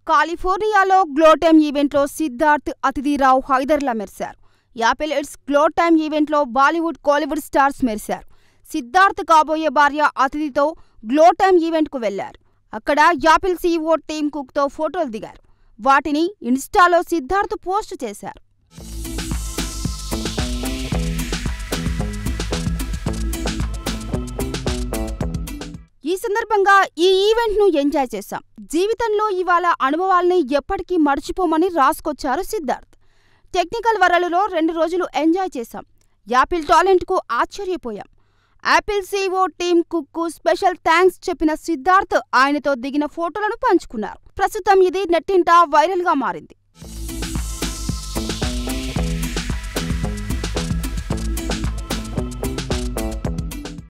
కాలిఫోర్నియాలో గ్లోటైమ్ ఈవెంట్లో Siddharth Aditi Rao హైదర్లా మెరిశారు. Apple it's గ్లోటైమ్ ఈవెంట్లో Bollywood Kollywood stars మెరిశారు. Siddharth కాబోయే భార్య అతిథితో గ్లోటైమ్ ఈవెంట్కు వెళ్లారు. అక్కడ యాపిల్ సీఈఓ టీమ్ కుక్తో ఫోటోలు దిగారు. వాటిని ఇన్స్టాలో సిద్ధార్థ్ పోస్ట్ చేశారు. ఈ సందర్భంగా ఈ ఈవెంట్ను ఎంజాయ్ చేశాం. జీవితంలో ఇవాళ అనుభవాల్ని ఎప్పటికీ మర్చిపోమని రాసుకొచ్చారు సిద్ధార్థ్. టెక్నికల్ వరలులో 2 రోజులు ఎంజాయ్ చేశాం. యాపిల్ టాలెంట్కు ఆశ్చర్యపోయాం. యాపిల్ సీఈఓ టీమ్ కుక్కు స్పెషల్ థ్యాంక్స్ చెప్పిన సిద్ధార్థ్ ఆయనతో దిగిన ఫోటోలను పంచుకున్నారు. ప్రస్తుతం ఇది నెట్టింట వైరల్గా మారింది.